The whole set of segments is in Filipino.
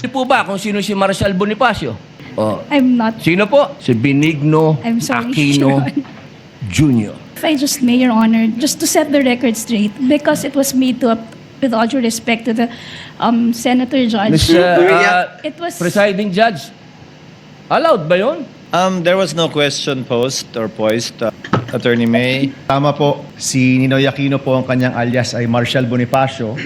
Hindi po ba kung sino si Marshal Bonifacio? Oh. I'm not. Sino po? Si Benigno I'm sorry, Aquino Your Honor. Jr. If I just may, Your Honor, just to set the record straight, because it was made to, with all due respect to the Senator Judge. Miss, It was- Presiding Judge, allowed ba yun? There was no question posed or poised, Attorney May. Tama po, si Ninoy Aquino po ang kanyang alias ay Marshal Bonifacio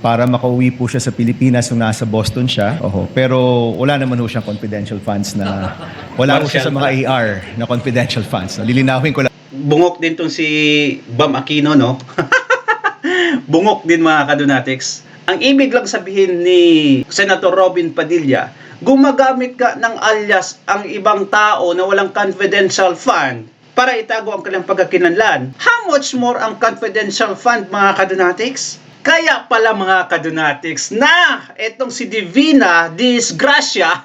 para makauwi po siya sa Pilipinas nung nasa Boston siya. Oho. Pero wala naman ho siyang confidential funds na wala ho siya sa mga AR na confidential funds. Lilinawin ko lang. Bungok din tong si Bam Aquino, no? Bungok din mga kadonatics. Ang ibig lang sabihin ni Senator Robin Padilla, gumagamit ka ng alias ang ibang tao na walang confidential fund para itago ang kanilang pagkakinlanlan. How much more ang confidential fund mga kadonatics? Kaya pala mga kadonatics na itong si Divina Disgracia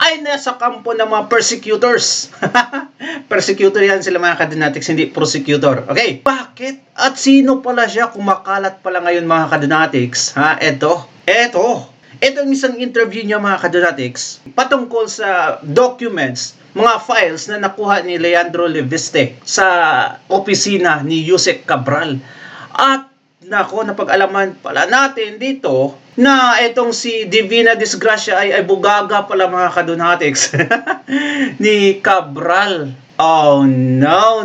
ay nasa kampo ng mga persecutors. Persecutor yan sila mga kadonatics, hindi prosecutor. Okay, bakit? At sino pala siya? Kumakalat pala ngayon mga kadonatics. Ha, ito ang isang interview niya mga kadonatics patungkol sa documents, mga files na nakuha ni Leandro Leviste sa opisina ni Yusek Cabral. At nako, napag-alaman pala natin dito na itong si Divina Disgracia ay bugaga pala mga kadonatics ni Cabral. Oh no.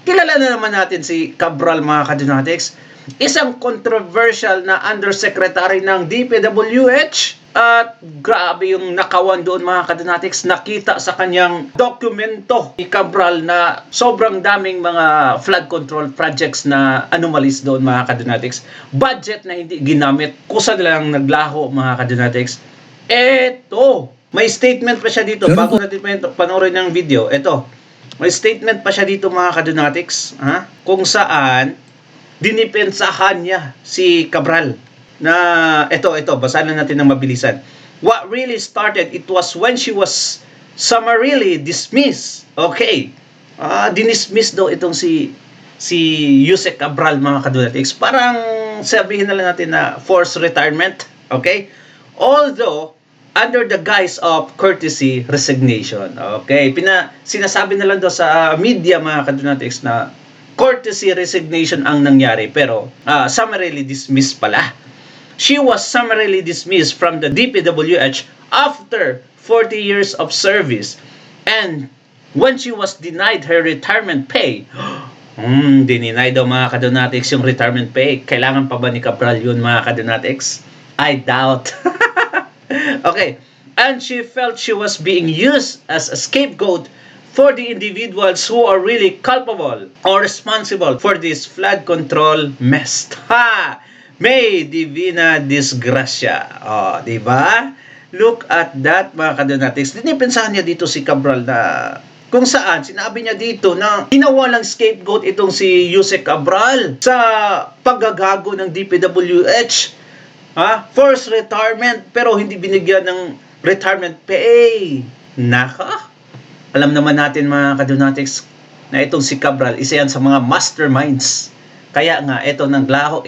Kilala na naman natin si Cabral mga kadonatics. Isang controversial na undersecretary ng DPWH. At grabe yung nakawan doon mga kadonatics. Nakita sa kanyang dokumento ni Cabral na sobrang daming mga flood control projects na anomalies doon mga kadonatics. Budget na hindi ginamit. Kusa lang naglaho mga kadonatics. Eto, may statement pa siya dito. Bago natin panoorin ng video, eto. May statement pa siya dito mga kadonatics. Ha? Kung saan dinipensahan niya si Cabral na ito basahin natin ng mabilisan. What really started, it was when she was summarily dismissed. Okay. Dinismiss daw itong si Yusek Cabral mga kadonatics. Parang sabihin na lang natin na forced retirement. Okay? Although under the guise of courtesy resignation. Okay? Sinasabi na lang daw sa media mga kadonatics na courtesy resignation ang nangyari, pero summarily dismissed pala. She was summarily dismissed from the DPWH after 40 years of service, and when she was denied her retirement pay, dininay daw mga kadonatics yung retirement pay. Kailangan pa ba ni Cabral yun mga kadonatics? I doubt. Okay, and she felt she was being used as a scapegoat for the individuals who are really culpable or responsible for this flood control mess. Ha! May Divina Disgracia. Oh, di ba? Look at that, mga kadonatics. Dinipensahan niya dito si Cabral na kung saan sinabi niya dito na ginawa lang scapegoat itong si Yusek Cabral sa paggagago ng DPWH. Ha? Forced retirement pero hindi binigyan ng retirement pay. Naka? Alam naman natin mga kadonatics na itong si Cabral, isa yan sa mga masterminds. Kaya nga, ito naglaho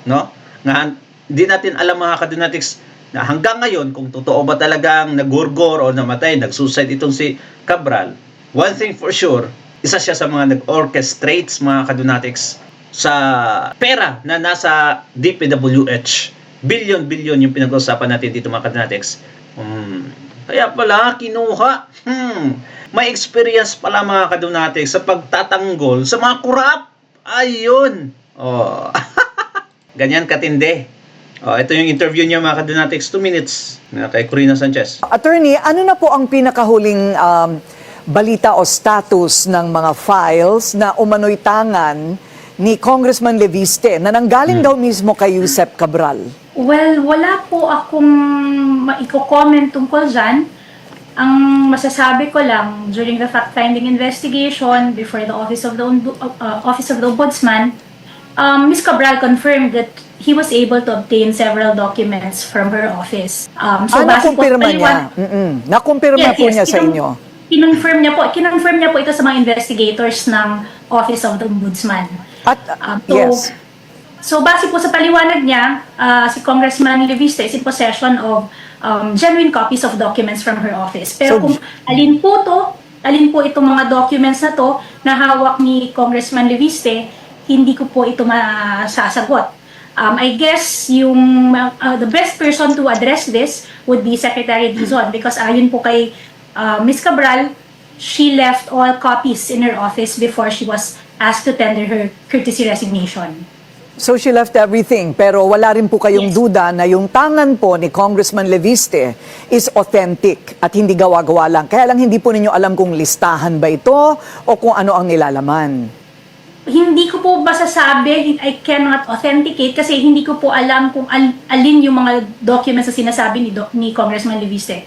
no? Nga, hindi natin alam mga kadonatics na hanggang ngayon kung totoo ba talagang nagurgor o namatay, nag-suicide itong si Cabral. One thing for sure, isa siya sa mga nag-orchestrates mga kadonatics sa pera na nasa DPWH. Billion yung pinag-usapan natin dito mga kadonatics. Kaya pala, kinuha. May experience pala mga kadonatics sa pagtatanggol sa mga kurap. Ayun. Oh. Ganyan katindi. Oh, ito yung interview niya mga kadonatics, 2 minutes na kay Corina Sanchez. Attorney, ano na po ang pinakahuling balita o status ng mga files na umano'y tangan ni Congressman Leviste na nanggaling daw mismo kay Yusek Cabral? Well, wala po akong maiko-comment tungkol dyan. Ang masasabi ko lang, during the fact-finding investigation before the Office of the Ombudsman, Ms. Cabral confirmed that he was able to obtain several documents from her office. Nakumpirma niya? Nakumpirma po niya sa inyo? Kinonfirm niya po ito sa mga investigators ng Office of the Ombudsman. At, yes. So base po sa paliwanag niya, si Congressman Leviste is in possession of genuine copies of documents from her office. Pero So, kung alin po itong mga documents na to na hawak ni Congressman Leviste, hindi ko po ito masasagot. I guess the best person to address this would be Secretary Dizon, because ayon po kay Ms. Cabral, she left all copies in her office before she was asked to tender her courtesy resignation. So she left everything, pero wala rin po kayong Yes. duda na yung tangan po ni Congressman Leviste is authentic at hindi gawa-gawa lang. Kaya lang hindi po ninyo alam kung listahan ba ito o kung ano ang nilalaman. Hindi ko po masasabi, I cannot authenticate kasi hindi ko po alam kung alin yung mga documents na sinasabi ni Congressman Leviste.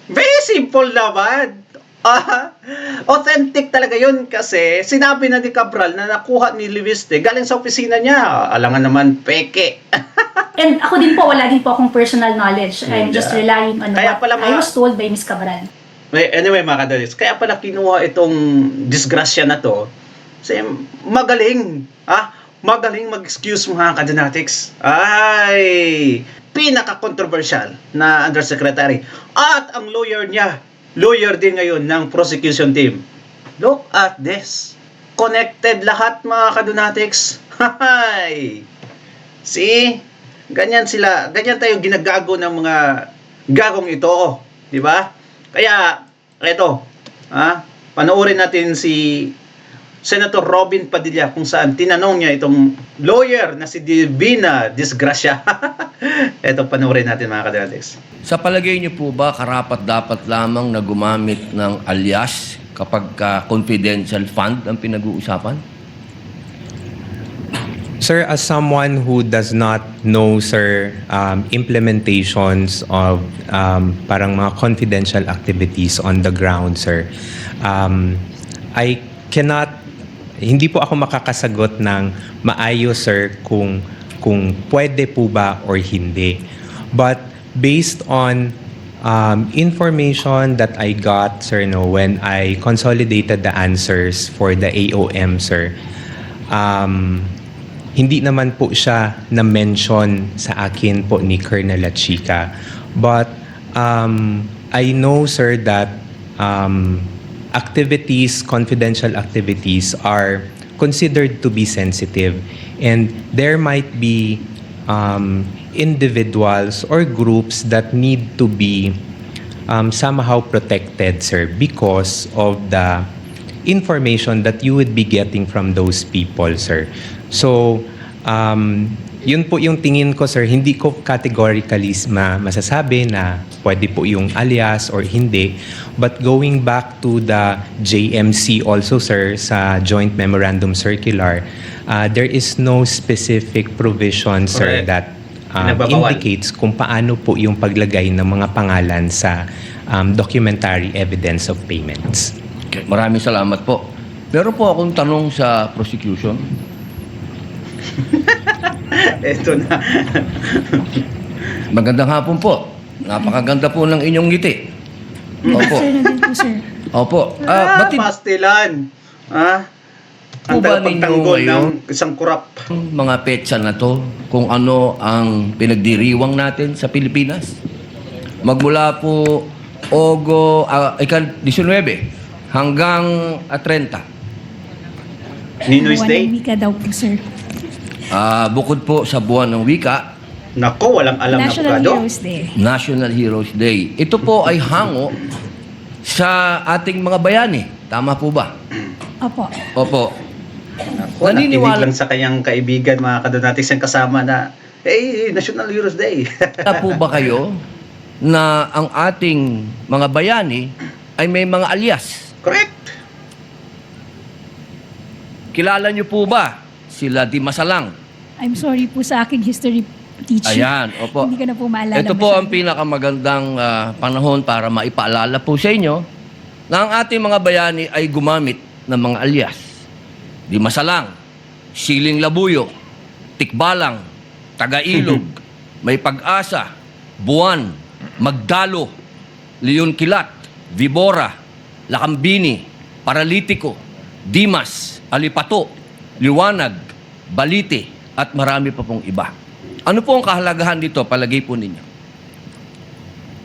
Very simple naman. Authentic talaga yun kasi sinabi na ni Cabral na nakuha ni Leviste galing sa opisina niya. Alangan naman, peke. And ako din po, wala din po akong personal knowledge. I'm just Yeah. relying on Kaya what pala I was told by Ms. Cabral. Anyway, mga kadalis, kaya pala kinuha itong disgrasya na to. Kasi magaling. Magaling mag-excuse mga kadanatics. Ay, pinaka-controversial na undersecretary. At ang lawyer niya, lawyer din ngayon ng prosecution team. Look at this. Connected lahat mga kadonatics. Hay! See? Ganyan sila. Ganyan tayo ginagago ng mga gagong ito. Di ba? Kaya, eto. Panoorin natin si Senator Robin Padilla kung saan tinanong niya itong lawyer na si Divina Disgracia. Eto, panoorin natin mga kadonatics. Sa palagay niyo po ba karapat-dapat lamang na gumamit ng alias kapag confidential fund ang pinag-uusapan? Sir, as someone who does not know, sir, implementations of parang mga confidential activities on the ground, sir, I cannot, hindi po ako makakasagot ng maayos, sir, kung pwede po ba or hindi. But based on information that I got, sir, when I consolidated the answers for the AOM, sir, hindi naman po siya na-mention sa akin po ni Colonel Lachica. But I know, sir, that confidential activities are considered to be sensitive. And there might be individuals or groups that need to be somehow protected, sir, because of the information that you would be getting from those people, sir. So, yun po yung tingin ko, sir. Hindi ko categorically masasabi na pwede po yung alias or hindi. But going back to the JMC also, sir, sa Joint Memorandum Circular, there is no specific provision, sir, Correct. that Pinagbabawal. indicates kung paano po yung paglagay ng mga pangalan sa documentary evidence of payments. Okay. Maraming salamat po. Meron po akong tanong sa prosecution. Eto na. Magandang hapon po. Napakaganda po ng inyong ngiti. Opo. Sir, nandun po, sir. Opo. Batid Pastilan. Ang Po ba tagapagtanggol ninyo ng isang kurap. mga petsa na to kung ano ang pinagdiriwang natin sa Pilipinas? Magmula po ika-19 hanggang 30. Ninoy's Buwan Day. ng wika daw po, sir. Bukod po sa buwan ng wika, Nako, walang alam na National abogado. Heroes Day. National Heroes Day. Ito po ay hango sa ating mga bayani. Tama po ba? Opo. Opo. Nako, Naniniwala- nakinig lang sa kanyang kaibigan, mga kadonatics, yung kasama na, National Heroes Day. Kaya po ba kayo na ang ating mga bayani ay may mga alias? Correct. Kilala niyo po ba sila Di Masalang? I'm sorry po sa aking history teacher. Ayan, opo. Hindi ko na po maalala. Ito po ang masyado. pinakamagandang panahon para maipaalala po sa inyo na ang ating mga bayani ay gumamit ng mga alias. Di Masalang, Siling Labuyo, Tikbalang, Tagailog, May Pag-asa, Buwan, Magdalo, Leon Kilat, Vibora, Lakambini, Paralitiko, Dimas, Alipato, Liwanag, Balite, at marami pa pong iba. Ano po ang kahalagahan dito, palagay po ninyo?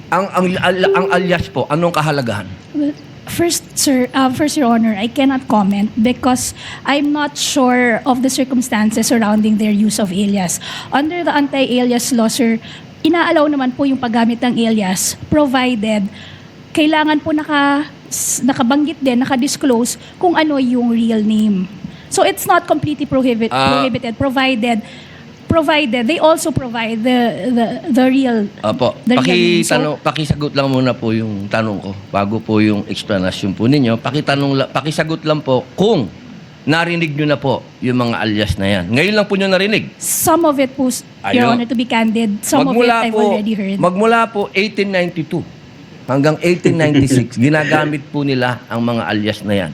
Ang alias po, anong kahalagahan? Well, first, Your Honor, I cannot comment because I'm not sure of the circumstances surrounding their use of alias. Under the anti-alias law, sir, inaalaw naman po yung paggamit ng alias provided kailangan po nakabanggit din, nakadisclose kung ano yung real name. So it's not completely prohibited provided they also provide the real Apo, the real name. So, pakisagot lang muna po yung tanong ko bago po yung explanation po ninyo. Pakisagot lang po kung narinig nyo na po yung mga alias na yan. Ngayon lang po nyo narinig. some of it po, Your Ayun. Honor, to be candid, some of it I've already heard. Magmula po 1892 hanggang 1896, ginagamit po nila ang mga alias na yan.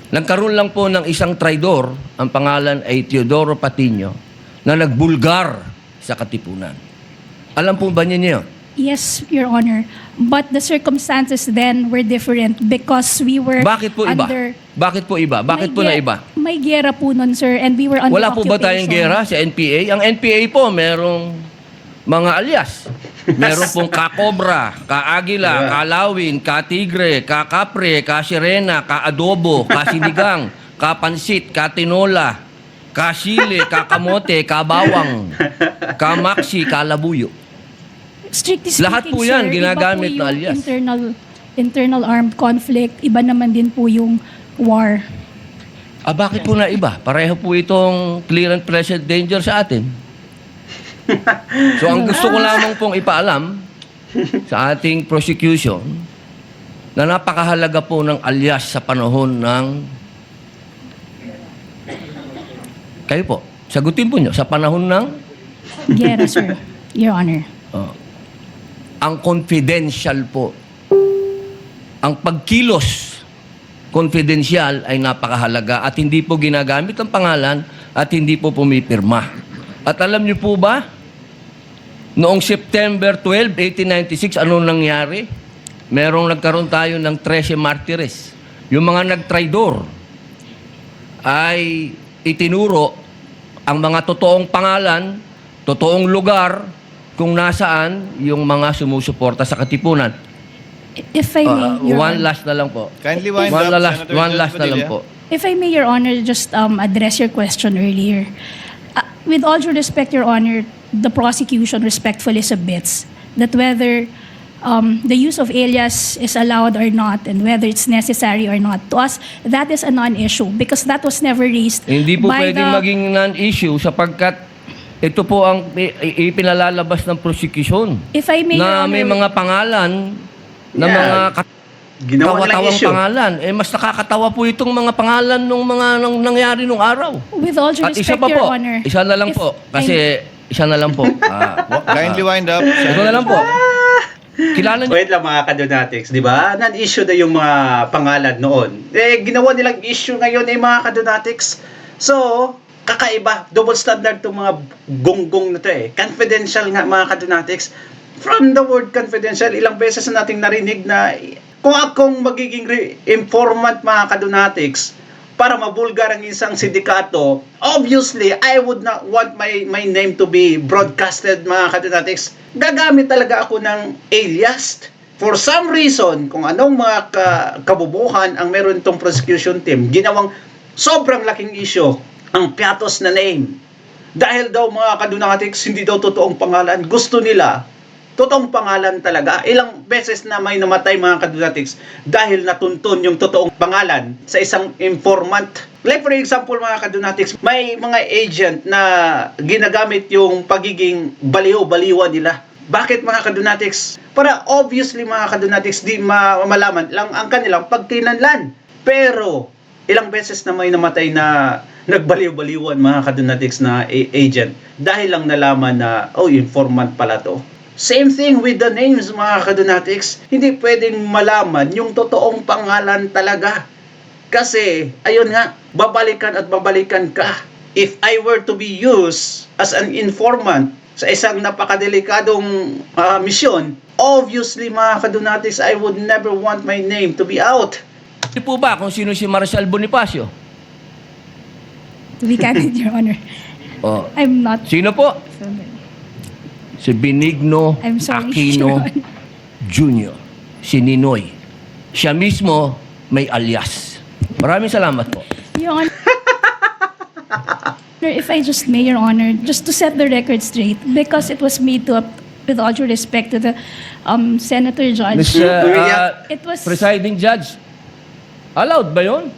Nagkaroon lang po ng isang traidor, ang pangalan ay Teodoro Patino, na nagbulgar sa Katipunan. Alam po ba niyo? Yes, Your Honor. But the circumstances then were different because we were Bakit po iba? under... Bakit po iba? Bakit po na iba? May gera po nun, sir, and we were under Wala po ba tayong occupation. gera sa NPA? Ang NPA po, merong mga alias. Meron pong ka-cobra, ka-agila, ka-lawin, ka-tigre, ka-kapre, ka-sirena, ka-adobo, ka-sinigang, ka-pansit, ka-tinola, ka-sile, ka-kamote, ka-bawang, ka-maksi, ka-labuyo. Strictly speaking, Lahat po yan, sir, ginagamit iba po na yung alias. internal armed conflict, iba naman din po yung war. Bakit po na iba? Pareho po itong clear and present danger sa atin. So ang gusto ko lamang pong ipaalam sa ating prosecution na napakahalaga po ng alias sa panahon ng kayo po, sagutin po nyo, sa panahon ng Gera, sir, Your Honor. ang confidential po. Ang pagkilos confidential ay napakahalaga at hindi po ginagamit ang pangalan at hindi po pumipirma. At alam niyo po ba, noong September 12, 1896, anong nangyari? Nagkaroon tayo ng 13 martires. Yung mga nagtraidor ay itinuro ang mga totoong pangalan, totoong lugar, kung nasaan yung mga sumusuporta sa Katipunan. If I may, Your One Honor. last na lang po. Kindly wind One up, last, Senator one Judge last na lang Padilla. po. If I may, Your Honor, just address your question earlier. With all due respect, Your Honor, the prosecution respectfully submits that whether the use of alias is allowed or not and whether it's necessary or not, to us, that is a non-issue because that was never raised Hindi po by pwedeng the... maging non-issue sapagkat ito po ang ipinalalabas ng prosecution If I may, Your na Honor, may mga pangalan na Yeah. mga Ginawa nilang katawa-tawang issue. pangalan. Mas nakakatawa po itong mga pangalan nung nangyari nung araw. with all due At isa respect, pa Your po, Honor, isa na lang if po. Kasi isa na lang po. Kindly wind up. Ito na lang po. Kilala niyo. Wait lang mga kadonatics, di ba? Non-issue na yung mga pangalan noon. Ginawa nilang issue ngayon mga kadonatics. So, kakaiba. Double standard itong mga gonggong na to Confidential nga mga kadonatics. From the word confidential, ilang beses na nating narinig na kung akong magiging informant mga kadonatics para mabulgar ang isang sindikato, obviously, I would not want my name to be broadcasted mga kadonatics. Gagamit talaga ako ng alias. For some reason, kung anong mga kabubuhan ang meron itong prosecution team, ginawang sobrang laking issue ang piatos na name. Dahil daw mga kadonatics, hindi daw totoong pangalan. Gusto nila totoong pangalan talaga. Ilang beses na may namatay mga kadonatics dahil natuntun yung totoong pangalan sa isang informant. Like for example mga kadonatics, may mga agent na ginagamit yung pagiging baliw-baliwan nila. Bakit mga kadonatics? Para obviously mga kadonatics di malaman lang ang kanilang pagtinanlan. Pero ilang beses na may namatay na nagbaliw-baliwan mga kadonatics na agent dahil lang nalaman na informant pala to. Same thing with the names mga kadonatics. Hindi pwedeng malaman yung totoong pangalan talaga. Kasi, ayun nga, babalikan at babalikan ka. If I were to be used as an informant sa isang napakadelikadong misyon, obviously mga kadonatics, I would never want my name to be out. Hindi po ba kung sino si Marshal Bonifacio? to be candid, Your Honor, Oh. I'm not Sino po? familiar. Si Benigno I'm sorry, Aquino Your Honor. Jr. Si Ninoy. Siya mismo may alias. Maraming salamat po. Your Honor, if I just may, Your Honor, just to set the record straight, because it was made to, with all due respect to the Senator Judge, Miss, it was... Presiding Judge, allowed ba yun?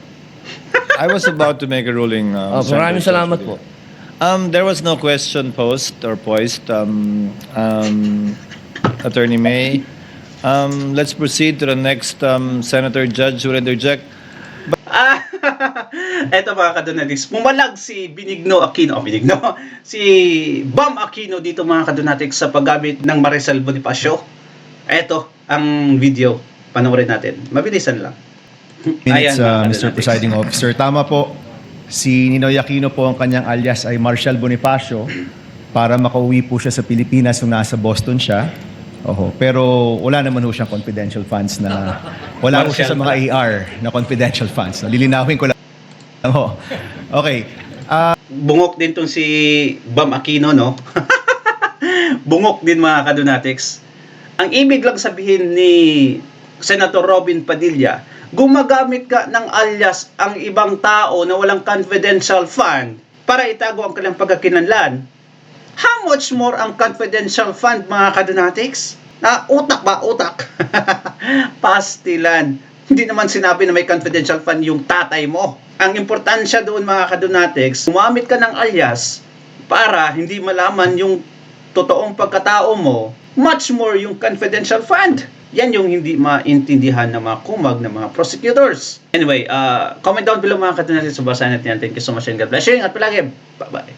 I was about to make a ruling. Maraming Senator salamat Joshua. po. There was no question posed or poised. Attorney May. Let's proceed to the next Senator Judge who will interject. Eto mga kadonatics, pumalag si Benigno Aquino, si Bam Aquino dito mga kadonatics sa paggamit ng Maricel Bonifacio. Eto ang video, panoorin natin. Mabilisan lang. Minutes, mga Mr. kadonatics. Presiding Officer. Tama po, si Ninoy Aquino po ang kanyang alias ay Marcial Bonifacio para makauwi po siya sa Pilipinas nung nasa Boston siya. Oho, pero wala naman ho siyang confidential funds na wala ho siya sa mga AR na confidential funds. Lilinawin ko lang. Ho. Okay. Bungok din tong si Bam Aquino, no? Bungok din mga kadonatics. Ang ibig lang sabihin ni Senator Robin Padilla, gumagamit ka ng alias ang ibang tao na walang confidential fund para itago ang kanilang pagkakinanlan. How much more ang confidential fund, mga kadonatics? Na utak ba? Utak. Pastilan. Hindi naman sinabi na may confidential fund yung tatay mo. Ang importansya doon, mga kadonatics, gumamit ka ng alias para hindi malaman yung totoong pagkatao mo, much more yung confidential fund. Yan yung hindi maintindihan ng mga kumag ng mga prosecutors. Anyway, comment down below mga kadonatics. Basahin natin yan. Thank you so much and God bless you. Ingat palagi. Bye-bye.